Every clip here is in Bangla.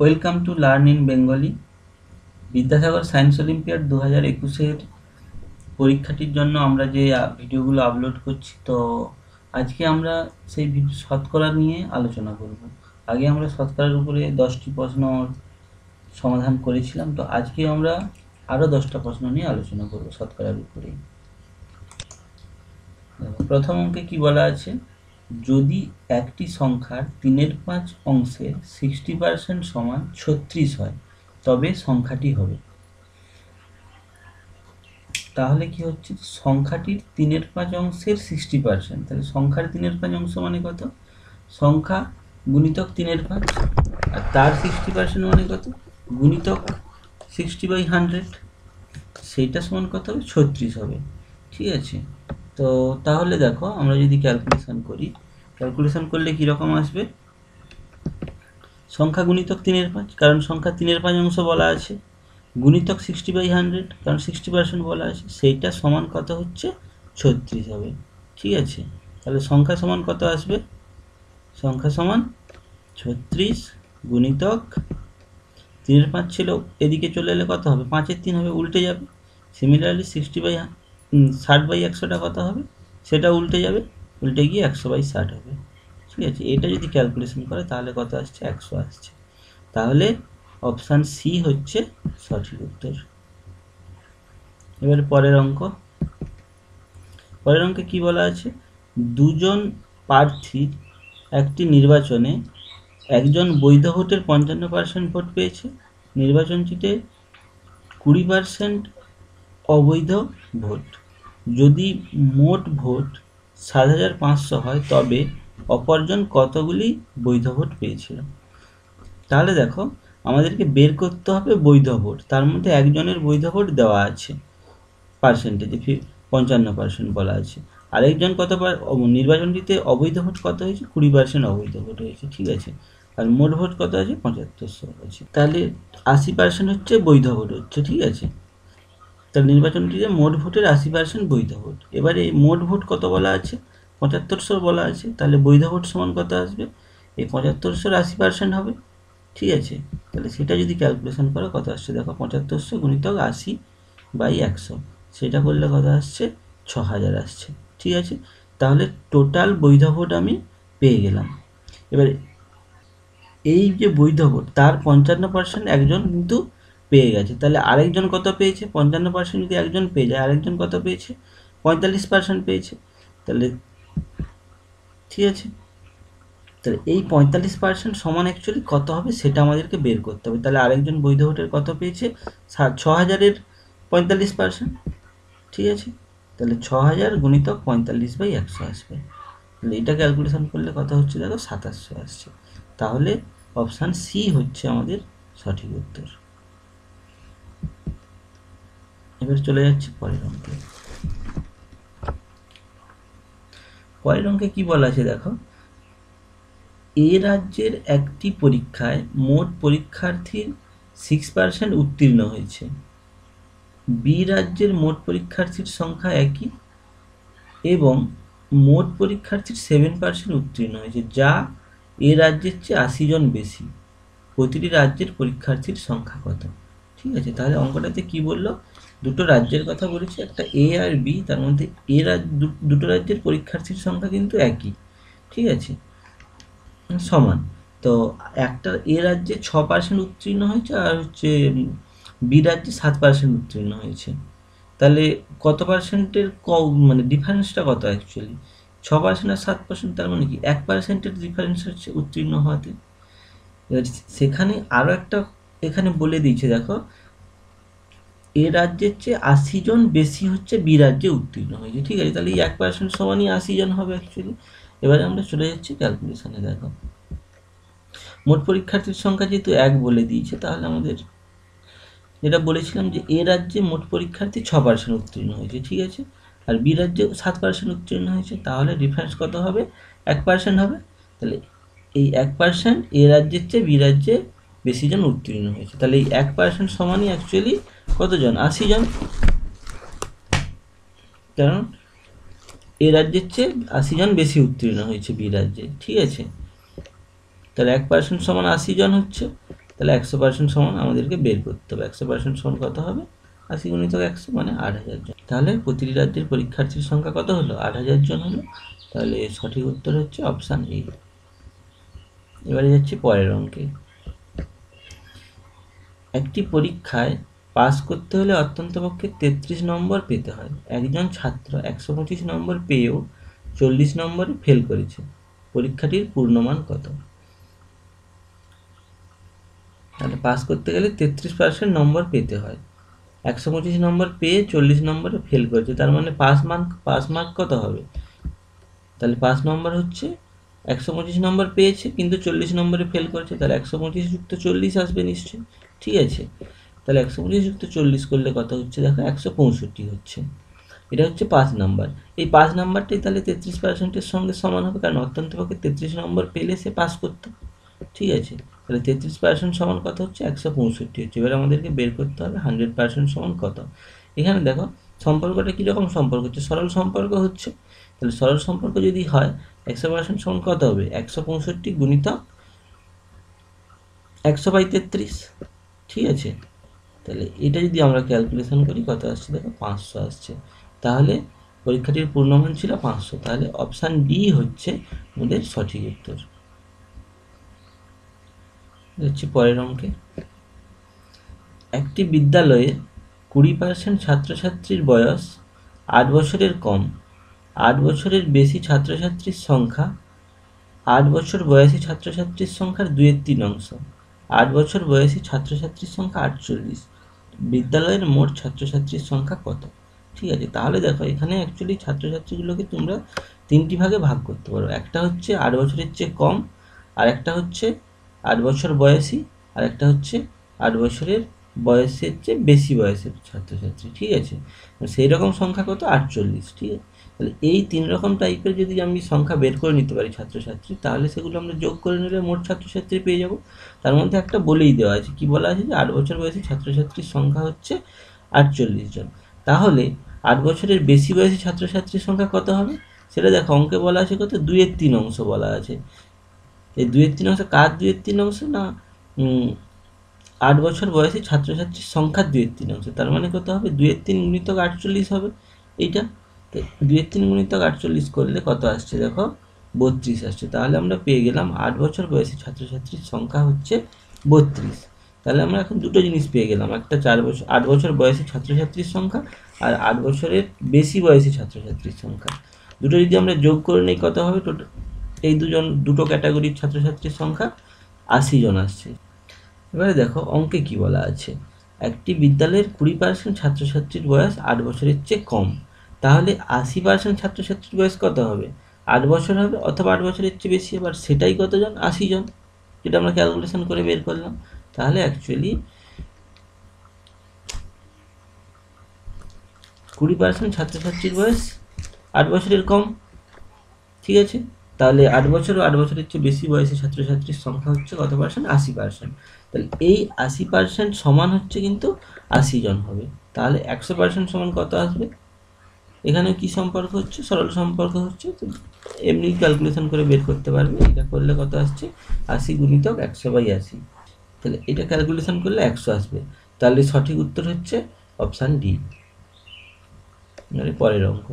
Welcome to learn in Bengali. Vidyasagar science olympiad 2021-এর পরীক্ষাটির জন্য আমরা যে ভিডিওগুলো আপলোড করছি, তো আজকে আমরা সেই শতকরা নিয়ে আলোচনা করব। আগে আমরা শতকরার উপরে 10টি প্রশ্ন সমাধান করেছিলাম, তো আজকে আমরা আরও 10টা প্রশ্ন নিয়ে আলোচনা করব শতকরার উপরেই। প্রথম অঙ্কে কি বলা আছে, যদি একটি সংখ্যার 3/5 অংশের 60% সমান 36 হয় তবে সংখ্যাটি হবে। তাহলে কি হচ্ছে, সংখ্যাটির 3/5 অংশের 60%, তাহলে সংখ্যার 3/5 অংশ মানে কত, সংখ্যা গুণিতক 3/5, আর তার 60% মানে কত, গুণিতক 60/100, সেইটা সমান কত হবে, 36 হবে। ঠিক আছে, তো তাহলে দেখো আমরা যদি ক্যালকুলেশন করি, ক্যালকুলেশন করলে কীরকম আসবে, সংখ্যা গুণিতক 3/5, কারণ সংখ্যা 3/5 অংশ বলা আছে, গুণিতক 60/100, কারণ 60% বলা আছে, সেইটা সমান কত হচ্ছে, 36 হবে। ঠিক আছে, তাহলে সংখ্যা সমান কত আসবে, সংখ্যা সমান 36 গুণিতক 3/5 ছিল, এদিকে চলে এলে কত হবে, 5-এর 3 হবে, উল্টে যাবে। সিমিলারলি 60/100টা কত হবে, সেটা উল্টে যাবে, উল্টে গিয়ে 100/60 হবে। ঠিক আছে, এটা যদি ক্যালকুলেশন করে তাহলে কত আসছে, 100 আসছে। তাহলে অপশান সি হচ্ছে সঠিক উত্তর। এবার পরের অঙ্কে কি বলা আছে, দুজন প্রার্থীর একটি নির্বাচনে একজন বৈধ ভোটের 55% ভোট পেয়েছে, নির্বাচনটিতে 20% অবৈধ ভোট। যদি মোট ভোট 7,500 হয় তবে অপরজন কতগুলি বৈধ ভোট পেয়েছিল। তাহলে দেখো আমাদেরকে বের করতে হবে বৈধ ভোট, তার মধ্যে একজনের বৈধ ভোট দেওয়া আছে পার্সেন্টেজে 55% বলা আছে, আরেকজন কত, নির্বাচনটিতে অবৈধ ভোট কত হয়েছে, 20% অবৈধ ভোট হয়েছে। ঠিক আছে, আর মোট ভোট কত আছে, 7500 আছে, তাহলে 80% হচ্ছে বৈধ ভোট হচ্ছে। ঠিক আছে, তাহলে নির্বাচনটিতে মোট ভোটের 80% বৈধ ভোট। এবারে এই মোট ভোট কত বলা আছে, 7500 বলা আছে, তাহলে বৈধ ভোট সমান কত আসবে, এই 7500 80% হবে। ঠিক আছে, তাহলে সেটা যদি ক্যালকুলেশন করো কত আসছে, দেখো 7500 গুণিতক 80/100, সেটা করলে কত আসছে, 6000 আসছে। ঠিক আছে, তাহলে টোটাল বৈধ ভোট আমি পেয়ে গেলাম। এবার এই যে বৈধ ভোট তার 55% একজন কিন্তু পেয়ে গেছে, তাহলে আরেকজন কত পেয়েছে, 55% যদি একজন পেয়ে যায়, আরেকজন কত পেয়েছে, 45% পেয়েছে। তাহলে ঠিক আছে, তাহলে এই 45% সমান অ্যাকচুয়ালি কত হবে সেটা আমাদেরকে বের করতে হবে। তাহলে আরেকজন বৈধ ভোটের কত পেয়েছে, 6000-এর 45%। ঠিক আছে, তাহলে 6000 গুণিতক 45/100 আসবে, তাহলে এটা ক্যালকুলেশন করলে কত হচ্ছে, দেখো 2700 আসছে। তাহলে অপশান সি হচ্ছে আমাদের সঠিক উত্তর। এবার চলে যাচ্ছে পরের অঙ্কে। পরের অঙ্কে কি বলা আছে দেখো, এ রাজ্যের একটি পরীক্ষায় মোট পরীক্ষার্থীর 6% উত্তীর্ণ হয়েছে, বি রাজ্যের মোট পরীক্ষার্থীর সংখ্যা একই এবং মোট পরীক্ষার্থীর 7% উত্তীর্ণ হয়েছে, যা এ রাজ্যের চেয়ে 80 জন বেশি। প্রতিটি রাজ্যের পরীক্ষার্থীর সংখ্যা কত। ঠিক আছে, তাহলে অঙ্কটাতে কি বললো, দুটো রাজ্যের কথা বলেছে, একটা এ আর বি, তার মধ্যে দুটো রাজ্যের পরীক্ষার্থীর সংখ্যা কিন্তু একই। ঠিক আছে, সমান। তো একটা এ রাজ্যে 6% উত্তীর্ণ হয়েছে, আর হচ্ছে বি রাজ্যে 7% উত্তীর্ণ হয়েছে। তাহলে কত পার্সেন্টের মানে ডিফারেন্সটা কত অ্যাকচুয়ালি, 6% আর 7%, তার মানে কি 1%-এর ডিফারেন্স হচ্ছে উত্তীর্ণ হওয়াতে। এবার সেখানে আরও একটা এখানে বলে দিয়েছে, দেখো এ রাজ্যের চেয়ে 80 জন বেশি হচ্ছে বি রাজ্যে উত্তীর্ণ হয়েছে। ঠিক আছে, তাহলে এই 1% সমানই 80 জন হবে অ্যাকচুয়ালি। এবারে আমরা চলে যাচ্ছি ক্যালকুলেশনে। দেখো মোট পরীক্ষার্থীর সংখ্যা যেহেতু 1 বলে দিয়েছে, তাহলে আমাদের যেটা বলেছিলাম যে এ রাজ্যে মোট পরীক্ষার্থী 6% উত্তীর্ণ হয়েছে। ঠিক আছে, আর বি রাজ্যে 7% উত্তীর্ণ হয়েছে, তাহলে ডিফারেন্স কত হবে, 1% হবে। তাহলে এই 1% এ রাজ্যের চেয়ে বি রাজ্যে বেশি জন উত্তীর্ণ হয়েছে, তাহলে এই 1% সমানই অ্যাকচুয়ালি কতজন, 80 জন, কারণ এ রাজ্যের চেয়ে 80 জন বেশি উত্তীর্ণ হয়েছে বি রাজ্যে। ঠিক আছে, তাহলে 1% সমান 80 জন হচ্ছে, তাহলে 100% সমান আমাদেরকে বের করতে হবে। 100% সমান কত হবে? 80 গুণিতক 100 মানে 8000 জন। তাহলে প্রতিটি রাজ্যের পরীক্ষার্থীর সংখ্যা কত হলো? 8000 জন হলো। তাহলে এর সঠিক উত্তর হচ্ছে অপশান এ। এবারে যাচ্ছি পরের অঙ্কে। একটি পরীক্ষায় পাস করতে হলে অত্যন্তপক্ষে 33 নম্বর পেতে হয়। একজন ছাত্র 125 নম্বর পেয়েও 40 নম্বরে ফেল করেছে। পরীক্ষাটির পূর্ণমান কত? তাহলে পাস করতে গেলে 33% নম্বর পেতে হয়। 125 নম্বর পেয়ে 40 নম্বরে ফেল করেছে, তার মানে পাস মার্ক কত হবে? তাহলে পাস নম্বর হচ্ছে 125 নম্বর পেয়েছে কিন্তু 40 নম্বরে ফেল করেছে, তাহলে 125 যুক্ত 40 আসবে নিশ্চয়ই। ঠিক আছে, তাহলে 125 যুক্ত 40 করলে কত হচ্ছে? দেখো 165 হচ্ছে। এটা হচ্ছে 5 নাম্বার। এই 5 নাম্বারটাই তাহলে 33%-এর সঙ্গে সমান হবে, কারণ অত্যন্তপক্ষে 33 নম্বর পেলে সে পাস করতো। ঠিক আছে, তাহলে 33% সমান কত হচ্ছে? 165 হচ্ছে। এবার আমাদেরকে বের করতে হবে 100% সমান কত। এখানে দেখো সম্পর্কটা কীরকম সম্পর্ক হচ্ছে? সরল সম্পর্ক হচ্ছে। তাহলে সরল সম্পর্ক যদি হয় 100% সমান কত হবে? 165 গুণিতক 100/33। ঠিক আছে, তাহলে এটা যদি আমরা ক্যালকুলেশন করি কত আসছে? দেখো 500 আসছে। তাহলে পরীক্ষাটির পূর্ণমান ছিল 500। তাহলে অপশান ডি হচ্ছে আমাদের সঠিক উত্তর। যাচ্ছি পরের অঙ্কে। একটি বিদ্যালয়ে 20% ছাত্রছাত্রীর বয়স 8 বছরের কম, 8 বছরের বেশি ছাত্রছাত্রীর সংখ্যা 8 বছর বয়সী ছাত্রছাত্রীর সংখ্যার 2/3 অংশ। 8 বছর বয়সী ছাত্রছাত্রীর সংখ্যা 48। বিদ্যালয়ের মোট ছাত্রছাত্রীর সংখ্যা কত? ঠিক আছে, তাহলে দেখো এখানে অ্যাকচুয়ালি ছাত্রছাত্রীগুলোকে তোমরা তিনটি ভাগে ভাগ করতে পারো। একটা হচ্ছে 8 বছরের চেয়ে কম, আর একটা হচ্ছে 8 বছর বয়সী, আর একটা হচ্ছে 8 বছরের বয়সের চেয়ে বেশি বয়সের ছাত্রছাত্রী। ঠিক আছে, সেই রকম সংখ্যা কত? 48। ঠিক আছে, তাহলে এই 3 রকম টাইপের যদি আমি সংখ্যা বের করে নিতে পারি ছাত্রছাত্রী, তাহলে সেগুলো আমরা যোগ করে নিলে মোট ছাত্রছাত্রী পেয়ে যাব। তার মধ্যে একটা বলেই দেওয়া আছে, কি বলা আছে? যে 8 বছর বয়সী ছাত্রছাত্রীর সংখ্যা হচ্ছে 48 জন। তাহলে 8 বছরের বেশি বয়সী ছাত্রছাত্রীর সংখ্যা কত হবে? সেটা দেখো অঙ্কে বলা আছে কত? 2/3 অংশ বলা আছে। এই 2/3 অংশ কার 2/3 অংশ? না 8 বছর বয়সী ছাত্রছাত্রীর সংখ্যার 2/3 অংশ। তার মানে কত হবে? 2/3 গুণিতক 48 হবে এইটা। 2/3 গুণিতক 48 করলে কত আসছে? দেখো 32 আসছে। তাহলে আমরা পেয়ে গেলাম 8 বছর বয়সী ছাত্রছাত্রীর সংখ্যা হচ্ছে 32। তাহলে আমরা এখন দুটো জিনিস পেয়ে গেলাম, একটা 8 বছর বয়সী ছাত্রছাত্রীর সংখ্যা, আর 8 বছরের বেশি বয়সী ছাত্রছাত্রীর সংখ্যা। দুটো যদি আমরা যোগ করে নিই কত হবে? এই দুটো ক্যাটাগরির ছাত্রছাত্রীর সংখ্যা 80 জন আসছে। এবারে দেখো অঙ্কে কি বলা আছে। একটি বিদ্যালয়ের 20% ছাত্রছাত্রীর বয়স 8 বছরের চেয়ে কম, তাহলে 80% ছাত্রছাত্রীর বয়স কত হবে? 8 বছর হবে অথবা 8 বছরের চেয়ে বেশি। এবার সেটাই কতজন? 80 জন, যেটা আমরা ক্যালকুলেশন করে বের করলাম। তাহলে অ্যাকচুয়ালি 20% ছাত্রছাত্রীর বয়স 8 বছরের কম। ঠিক আছে, তাহলে 8 বছর ও 8 বছরের চেয়ে বেশি বয়সী ছাত্রছাত্রীর সংখ্যা হচ্ছে কত পার্সেন্ট? 80%। তাহলে এই 80% সমান হচ্ছে কিন্তু 80 জন হবে। তাহলে 100% সমান কত আসবে? এখানে কি সম্পর্ক হচ্ছে? সরল সম্পর্ক হচ্ছে। তো এমনি ক্যালকুলেশন করে বের করতে পারবে। এটা করলে কত আসছে? 80 গুণিতক 100/80। তাহলে এটা ক্যালকুলেশন করলে 100 আসবে। তাহলে সঠিক উত্তর হচ্ছে অপশান ডি। পরের অঙ্ক।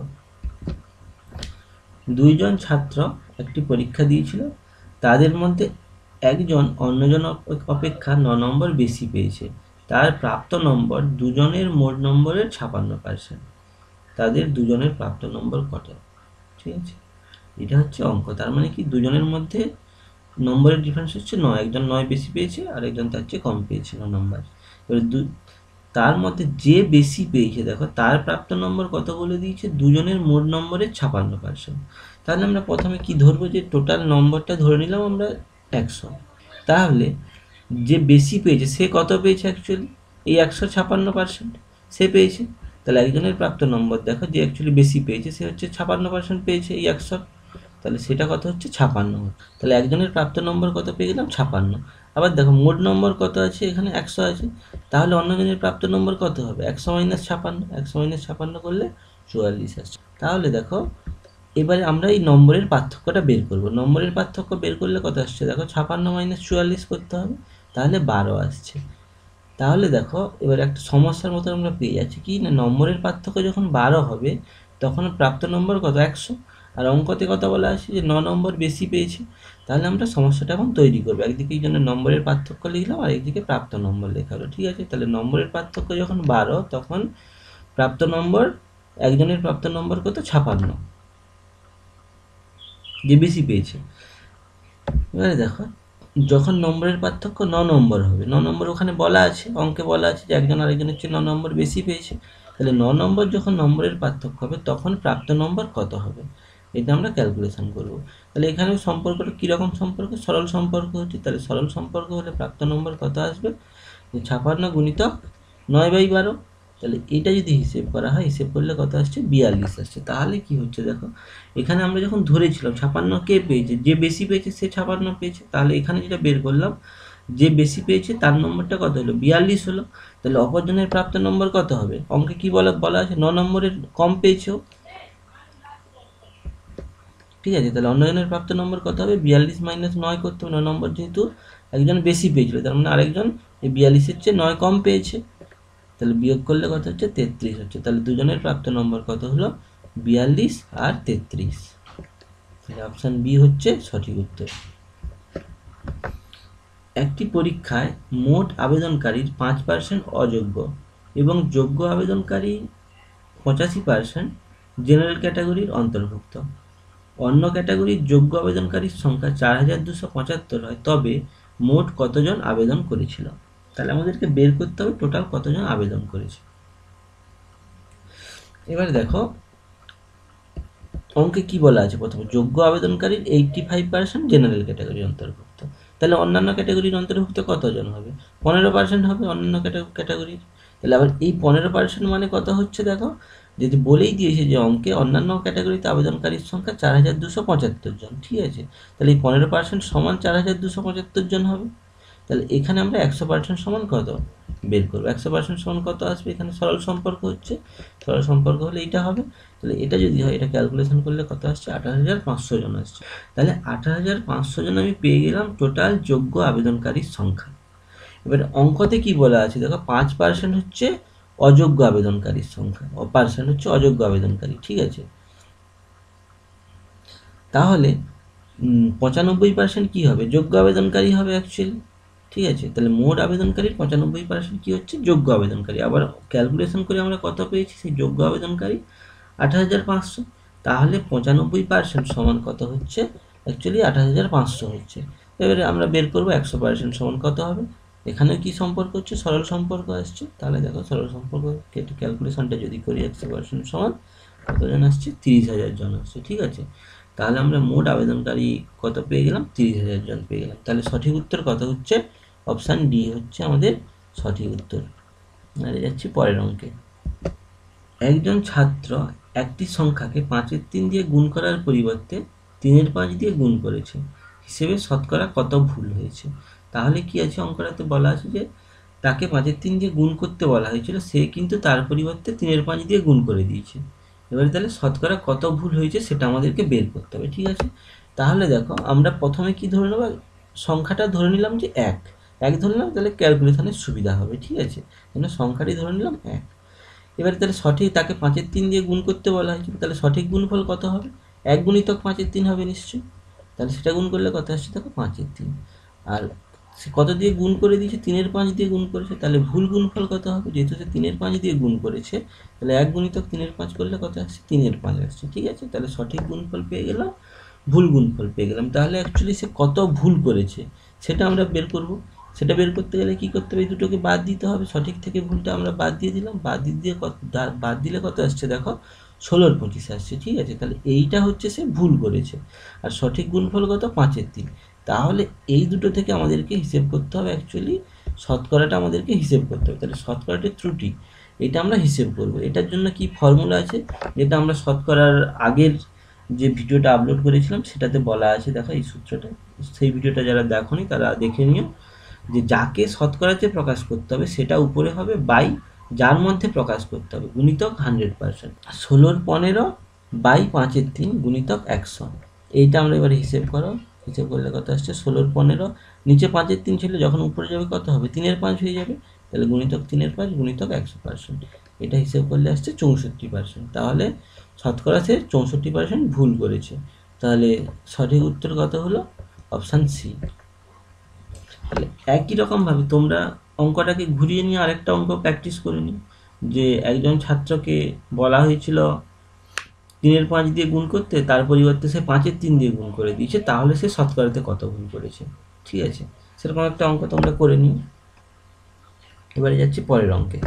2 জন ছাত্র একটি পরীক্ষা দিয়েছিল, তাদের মধ্যে একজন অন্যজন অপেক্ষা 9 নম্বর বেশি পেয়েছে। তার প্রাপ্ত নম্বর দুজনের মোট নম্বরের 56%। তাদের দুজনের প্রাপ্ত নম্বর কত? ঠিক আছে, এটা হচ্ছে অঙ্ক। তার মানে কি? দুজনের মধ্যে নম্বরের ডিফারেন্স হচ্ছে 9। একজন 9 বেশি পেয়েছে আর একজন তার চেয়ে কম পেয়েছে 9 নম্বর। এবার তার মধ্যে যে বেশি পেয়েছে, দেখো তার প্রাপ্ত নম্বর কত বলে দিয়েছে? দুজনের মোট নম্বরের 56%। তাহলে আমরা প্রথমে কি ধরবো? যে টোটাল নম্বরটা ধরে নিলাম আমরা 100। তাহলে যে বেশি পেয়েছে সে কত পেয়েছে? অ্যাকচুয়ালি এই 156% সে পেয়েছে। তাহলে একজনের প্রাপ্ত নম্বর দেখো, যে অ্যাকচুয়ালি বেশি পেয়েছে সে হচ্ছে 56% পেয়েছে এই 100। তাহলে সেটা কত হচ্ছে? 56। তাহলে একজনের প্রাপ্ত নম্বর কত পেয়ে গেলাম? 56। আবার দেখো মোট নম্বর কত আছে? এখানে 100 আছে। তাহলে অন্যজনের প্রাপ্ত নম্বর কত হবে? 100 - 56। 100 - 56 করলে 44 আসছে। তাহলে দেখো এবারে আমরা এই নম্বরের পার্থক্যটা বের করব। নম্বরের পার্থক্য বের করলে কত আসছে? দেখো 56 - 44 করতে হবে। তাহলে 12 আসছে। তাহলে দেখো এবার একটা সমস্যার মতো আমরা পেয়ে যাচ্ছি কি না, নম্বরের পার্থক্য যখন 12 হবে তখন প্রাপ্ত নম্বর কত 100, আর অঙ্কতে কথা বলা আছে যে 9 নম্বর বেশি পেয়েছে। তাহলে আমরা সমস্যাটা এখন তৈরি করবো, একদিকে এই জন্য নম্বরের পার্থক্য লিখলাম আর একদিকে প্রাপ্ত নম্বর লেখা হলো। ঠিক আছে, তাহলে নম্বরের পার্থক্য যখন 12 তখন প্রাপ্ত নম্বর, একজনের প্রাপ্ত নম্বর কত 56, যে বেশি পেয়েছে। এবারে দেখো যখন নম্বরের পার্থক্য 9 নম্বর হবে, 9 নম্বর ওখানে বলা আছে, অঙ্কে বলা আছে যে একজন আরেকজনের চেয়ে 9 নম্বর বেশি পেয়েছে। তাহলে 9 নম্বর যখন নম্বরের পার্থক্য হবে তখন প্রাপ্ত নম্বর কত হবে, এটা আমরা ক্যালকুলেশন করব। তাহলে এখানে সম্পর্কটা কীরকম সম্পর্ক, সরল সম্পর্ক হচ্ছে। তাহলে সরল সম্পর্ক হলে প্রাপ্ত নম্বর কত আসবে, 56 গুণিতক 9/12। তাহলে এটা যদি হিসেব করা হয়, হিসেব করলে কত আসছে 42 আসছে। তাহলে কি হচ্ছে দেখো, এখানে আমরা যখন ধরেছিলাম 56 কে পেয়েছে, যে বেশি পেয়েছে সে 56 পেয়েছে। তাহলে এখানে যেটা বের করলাম, যে বেশি পেয়েছে তার নম্বরটা কত হলো 42 হলো। তাহলে অপরজনের প্রাপ্ত নম্বর কত হবে, অঙ্কে কি বলা আছে 9 নম্বরের কম পেয়েছে। ঠিক আছে, তাহলে অন্যজনের প্রাপ্ত নম্বর কত হবে 42 - 9 করতে হবে, 9 নম্বর যেহেতু একজন বেশি পেয়েছিল তার মানে আরেকজন এই 42-এর চেয়ে 9 কম পেয়েছে। তাহলে বিয়োগ করলে কত হচ্ছে 33 হচ্ছে। তাহলে দুজনের প্রাপ্ত নম্বর কত হলো 42 আর 33। তাহলে অপশান বি হচ্ছে সঠিক উত্তর। একটি পরীক্ষায় মোট আবেদনকারীর 5% অযোগ্য এবং যোগ্য আবেদনকারী 85% জেনারেল ক্যাটাগরির অন্তর্ভুক্ত। অন্য ক্যাটাগরির যোগ্য আবেদনকারীর সংখ্যা 4275 হয়, তবে মোট কতজন আবেদন করেছিল। তাহলে আমাদেরকে বের করতে হবে টোটাল কতজন আবেদন করেছে। এবারে দেখো অঙ্কে কি বলা আছে, প্রথমে যোগ্য আবেদনকারীর 85% জেনারেল ক্যাটাগরির অন্তর্ভুক্ত। তাহলে অন্যান্য ক্যাটাগরির অন্তর্ভুক্ত কতজন হবে, 15% হবে অন্যান্য ক্যাটাগরির। তাহলে আবার এই 15% মানে কত হচ্ছে দেখো, যদি বলেই দিয়েছে যে অঙ্কে অন্যান্য ক্যাটাগরিতে আবেদনকারীর সংখ্যা 4275 জন। ঠিক আছে, তাহলে এই 15% সমান 4275 জন হবে। তাহলে এখানে আমরা 100% সমান কত বের করবো, 100% সমান কত আসবে, এখানে সরল সম্পর্ক হচ্ছে, সরল সম্পর্ক হলে এইটা হবে। তাহলে এটা যদি হয়, এটা ক্যালকুলেশন করলে কত আসছে 28,500 জন আসছে। তাহলে 28,500 জন আমি পেয়ে গেলাম টোটাল যোগ্য আবেদনকারীর সংখ্যা। এবার অঙ্কতে কি বলা আছে দেখো, 5% হচ্ছে অযোগ্য আবেদনকারীর সংখ্যা, পার্সেন্ট হচ্ছে অযোগ্য আবেদনকারী। ঠিক আছে, তাহলে 95% কি হবে, যোগ্য আবেদনকারী হবে অ্যাকচুয়ালি। ঠিক আছে, তাহলে মোট আবেদনকারীর 95% কি হচ্ছে যোগ্য আবেদনকারী। আবার ক্যালকুলেশন করে আমরা কত পেয়েছি, সেই যোগ্য আবেদনকারী 28,500। তাহলে 95% সমান কত হচ্ছে, অ্যাকচুয়ালি 28,500 হচ্ছে। এবারে আমরা বের করবো 100% সমান কত হবে। এখানে কি সম্পর্ক হচ্ছে, সরল সম্পর্ক আসছে। তাহলে দেখো সরল সম্পর্ক ক্যালকুলেশনটা যদি করি 100% সমান কতজন আসছে 30,000 জন আসছে। ঠিক আছে, তাহলে আমরা মোট আবেদনকারী কত পেয়ে গেলাম 30,000 জন পেয়ে গেলাম। তাহলে সঠিক উত্তর কত হচ্ছে, অপশান ডি হচ্ছে আমাদের সঠিক উত্তর। আর যাচ্ছি পরের অঙ্কে। একজন ছাত্র একটি সংখ্যাকে 5/3 দিয়ে গুণ করার পরিবর্তে 3/5 দিয়ে গুণ করেছে, হিসেবে শতকরা কত ভুল হয়েছে। তাহলে কি আছে, অঙ্কটাতে বলা আছে যে তাকে 5/3 দিয়ে গুণ করতে বলা হয়েছিল, সে কিন্তু তার পরিবর্তে 3/5 দিয়ে গুণ করে দিয়েছে। এবারে তাহলে শতকরা কত ভুল হয়েছে সেটা আমাদেরকে বের করতে হবে। ঠিক আছে, তাহলে দেখো আমরা প্রথমে কি ধরে নেব, সংখ্যাটা ধরে নিলাম যে 1 ধরে নিলাম, তাহলে ক্যালকুলেশনের সুবিধা হবে। ঠিক আছে, তাহলে সংখ্যাটি ধরে নিলাম 1। এবারে তাহলে সঠিক, তাকে 5/3 দিয়ে গুণ করতে বলা হয়েছিল, তাহলে সঠিক গুণফল কত হবে, 1 গুণিতক 5/3 হবে নিশ্চয়ই। তাহলে সেটা গুণ করলে কত আসছে দেখো 5/3। আর সে কত দিয়ে গুণ করে দিয়েছে, 3/5 দিয়ে গুণ করেছে। তাহলে ভুল গুণফল কত হবে, যেহেতু সে 3/5 দিয়ে গুণ করেছে, তাহলে 1 গুণিতক 3/5 করলে কত আসছে 3/5 আসছে। ঠিক আছে, তাহলে সঠিক গুণফল পেয়ে গেলাম, ভুল গুণফল পেয়ে গেলাম। তাহলে অ্যাকচুয়ালি সে কত ভুল করেছে সেটা আমরা বের করব। সেটা বের করতে গেলে কি করতে হবে, এই দুটোকে বাদ দিতে হবে। সঠিক থেকে ভুলটা আমরা বাদ দিয়ে দিলাম, বাদ দিলে কত আসছে দেখো 16/25 আসছে। ঠিক আছে, তাহলে এইটা হচ্ছে সে ভুল করেছে। আর সঠিক গুণফল কত 5/3। তাহলে এই দুটো থেকে আমাদেরকে হিসেব করতে হবে, অ্যাকচুয়ালি শতকরাটা আমাদেরকে হিসেব করতে হবে। তাহলে শতকরাটির ত্রুটি এটা আমরা হিসেব করব। এটার জন্য কি ফর্মুলা আছে, যেটা আমরা শতকরার আগের যে ভিডিওটা আপলোড করেছিলাম সেটাতে বলা আছে, দেখো এই সূত্রটা। সেই ভিডিওটা যারা দেখোনি তারা দেখে নিও, যে যাকে শতকরাতে প্রকাশ করতে হবে সেটা উপরে হবে বাই যার মধ্যে প্রকাশ করতে হবে গুণিতক 100%। 16/15 বাই 5/3 গুণিতক 100। এইটা আমরা এবারে হিসেব করো, হিসেব করলে কত আসছে 16 15, নিচে 5-এর 3 ছিল, যখন উপরে যাবে কত হবে 3-এর 5 হয়ে যাবে, তাহলে গুণিতক 3-এর 5 গুণিতক 100%, এটা হিসেব করলে আসছে 64%। তাহলে শতকরা সে 64% ভুল করেছে। তাহলে সঠিক উত্তর কত হলো? Option C. তাহলে একই রকমভাবে তোমরা অঙ্কটাকে ঘুরিয়ে নিয়ে আরেকটা অঙ্ক প্র্যাকটিস করে নিও, যে একজন ছাত্রকে বলা হয়েছিল 3-এর 5 দিয়ে গুণ করতে, তার পরিবর্তে সে 5-এর 3 দিয়ে গুণ করে দিয়েছে, তাহলে সে শতকরাতে কত ভুল করেছে। ঠিক আছে, সেরকম একটা অঙ্ক তোমরা করে নিও। এবারে যাচ্ছি পরের অঙ্কে।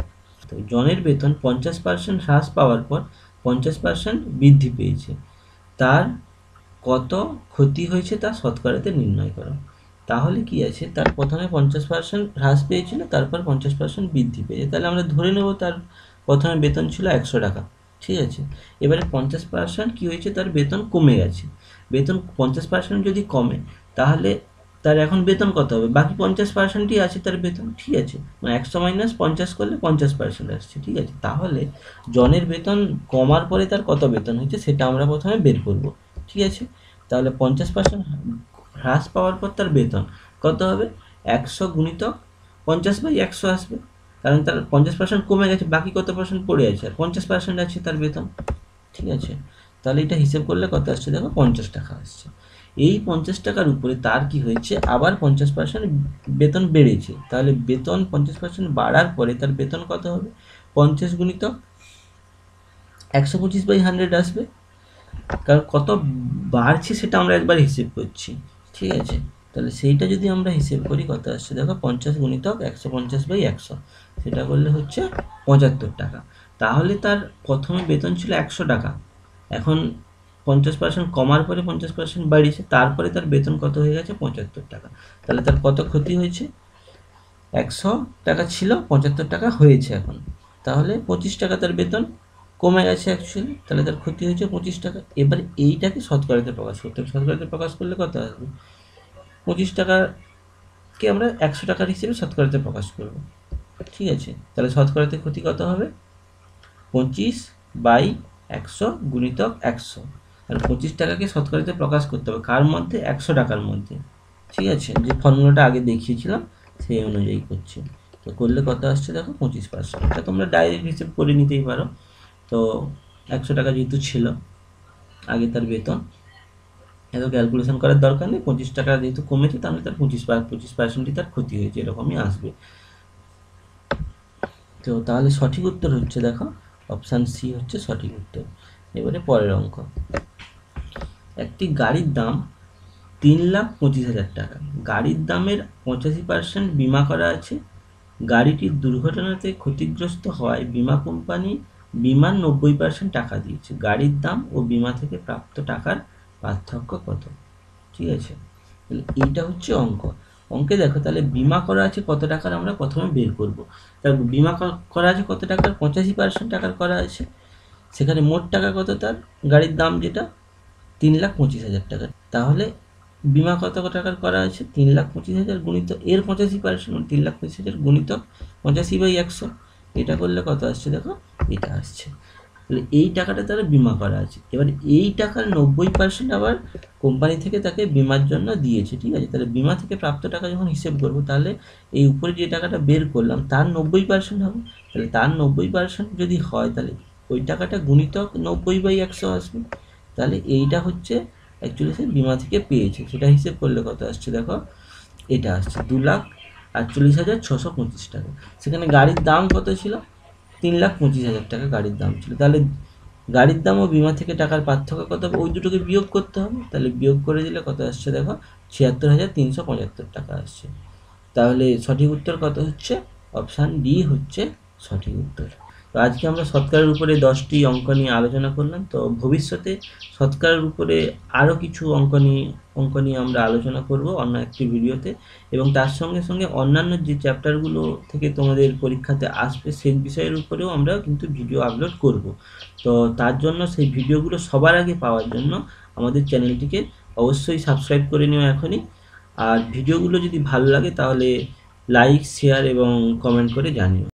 তো জনের বেতন 50% হ্রাস পাওয়ার পর 50% বৃদ্ধি পেয়েছে, তার কত ক্ষতি হয়েছে তা শতকরাতে নির্ণয় করো। তাহলে কি আছে, তার প্রথমে 50% হ্রাস পেয়েছিল, তারপর 50% বৃদ্ধি পেয়েছে, তাহলে আমরা ধরে নেব তার প্রথমে বেতন ছিল 100 টাকা। ঠিক আছে, এবারে 50% কি হয়েছে, তার বেতন কমে গেছে। বেতন 50% যদি কমে, তাহলে তার এখন বেতন কত হবে? বাকি 50%ই আছে তার বেতন। ঠিক আছে, মানে 100 মাইনাস 50 করলে 50% আসছে। ঠিক আছে, তাহলে জনের বেতন কমার পরে তার কত বেতন হয়েছে সেটা আমরা প্রথমে বের করব। ঠিক আছে, তাহলে 50% হ্রাস পাওয়ার পর তার বেতন কত হবে? 100 গুণিতক 50/100 আসবে, কারণ তার 50% কমে গেছে, বাকি কত পার্সেন্ট পড়ে আছে? আর 50% আছে তার বেতন। ঠিক আছে, তাহলে এটা হিসেব করলে কত আসছে দেখো, 50 টাকা আসছে। এই 50 টাকার উপরে তার কি হয়েছে, আবার 50% বেতন বেড়েছে, তাহলে বেতন 50% বাড়ার পরে তার বেতন কত হবে? 50 গুণিতক 125/100 আসবে, কারণ কত বাড়ছে সেটা আমরা একবার হিসেব করছি। ঠিক আছে, তাহলে সেইটা যদি আমরা হিসেব করি কত আসছে দেখো, 50 গুণিতক 150/100, সেটা করলে হচ্ছে 75 টাকা। তাহলে তার প্রথমে বেতন ছিল 100 টাকা, এখন 50% কমার পরে 50% বাড়িয়েছে, তারপরে তার বেতন কত হয়ে গেছে? 75 টাকা। তাহলে তার কত ক্ষতি হয়েছে? 100 টাকা ছিল, 75 টাকা হয়েছে এখন, তাহলে 25 টাকা তার বেতন কমে গেছে অ্যাকচুয়ালি, তাহলে তার ক্ষতি হয়েছে 25 টাকা। এবার এইটাকে শতকরাতে প্রকাশ করতে হবে, শতকরাতে প্রকাশ করলে কত আসবে? 25 টাকাকে আমরা 100 টাকার হিসেবে শতকরাতে প্রকাশ করব। ঠিক আছে, তাহলে শতকরাতে ক্ষতি কত হবে? 25/100 গুণিতক 100, আর 25 টাকাকে শতকরাতে প্রকাশ করতে হবে কার মধ্যে? 100 টাকার মধ্যে। ঠিক আছে, যে ফর্মুলাটা আগে দেখিয়েছিলাম সেই অনুযায়ী করছি। তো করলে কত আসছে দেখো, 25%। এটা তোমরা ডাইরেক্ট হিসেব করে নিতেই পারো। তো 100 টাকা যেহেতু ছিল আগে তার বেতন, এত ক্যালকুলেশন করার দরকার নেই, 25 টাকা যেহেতু কমেছে তাহলে তার 25%ই তার ক্ষতি হয়েছে, এরকমই আসবে। তো তাহলে সঠিক উত্তর হচ্ছে দেখো, অপশান সি হচ্ছে সঠিক উত্তর। এবারে পরের অঙ্ক। একটি গাড়ির দাম 3,25,000 টাকা, গাড়ির দামের 85% বিমা করা আছে, গাড়িটির দুর্ঘটনাতে ক্ষতিগ্রস্ত হওয়ায় বিমা কোম্পানি বিমার 90% টাকা দিয়েছে, গাড়ির দাম ও বিমা থেকে প্রাপ্ত টাকার পার্থক্য কত? ঠিক আছে, তাহলে এইটা হচ্ছে অঙ্ক। অঙ্কে দেখো, তাহলে বিমা করা আছে কত টাকার আমরা প্রথমে বের করব। তার বিমা করা আছে কত টাকার? 85% টাকার করা আছে, সেখানে মোট টাকা কত তার? গাড়ির দাম যেটা 3,25,000 টাকা, তাহলে বিমা কত টাকার করা আছে? 3,25,000 গুণিত এর 85%, 3,25,000 গুণিতক 85/100, এটা করলে কত আসছে দেখো, এটা আসছে। তাহলে এই টাকাটা তারা বিমা করা আছে, এবার এই টাকার 90% আবার কোম্পানি থেকে তাকে বিমার জন্য দিয়েছে। ঠিক আছে, তাহলে বিমা থেকে প্রাপ্ত টাকা যখন হিসেব করবো, তাহলে এই উপরে যে টাকাটা বের করলাম তার 90% হবে, তাহলে তার 90% যদি হয়, তাহলে ওই টাকাটা গুণিতক 90/100 আসবে, তাহলে এইটা হচ্ছে অ্যাকচুয়ালি সে বিমা থেকে পেয়েছে, সেটা হিসেব করলে কত আসছে দেখো, এটা আসছে 2,48,625 টাকা। সেখানে গাড়ির দাম কত ছিল? 3,25,000 টাকা গাড়ির দাম ছিল, তাহলে গাড়ির দাম ও বিমা থেকে টাকার পার্থক্য কত হবে? ওই দুটোকে বিয়োগ করতে হবে, তাহলে বিয়োগ করে দিলে কত আসছে দেখো, 76,375 টাকা আসছে। তাহলে সঠিক উত্তর কত হচ্ছে? অপশান ডি হচ্ছে সঠিক উত্তর। তো আজকে আমরা শতকরার উপরে 10টি অঙ্ক নিয়ে আলোচনা করলাম। তো ভবিষ্যতে শতকরার উপরে আরও কিছু অঙ্ক নিয়ে আমরা আলোচনা করব অন্য একটি ভিডিওতে, এবং তার সঙ্গে সঙ্গে অন্যান্য যে চ্যাপ্টারগুলো থেকে তোমাদের পরীক্ষাতে আসবে সেই বিষয়ের উপরেও আমরা কিন্তু ভিডিও আপলোড করব। তো তার জন্য সেই ভিডিওগুলো সবার আগে পাওয়ার জন্য আমাদের চ্যানেলটিকে অবশ্যই সাবস্ক্রাইব করে নিও এখনই। আর ভিডিওগুলো যদি ভালো লাগে তাহলে লাইক, শেয়ার এবং কমেন্ট করে জানিও।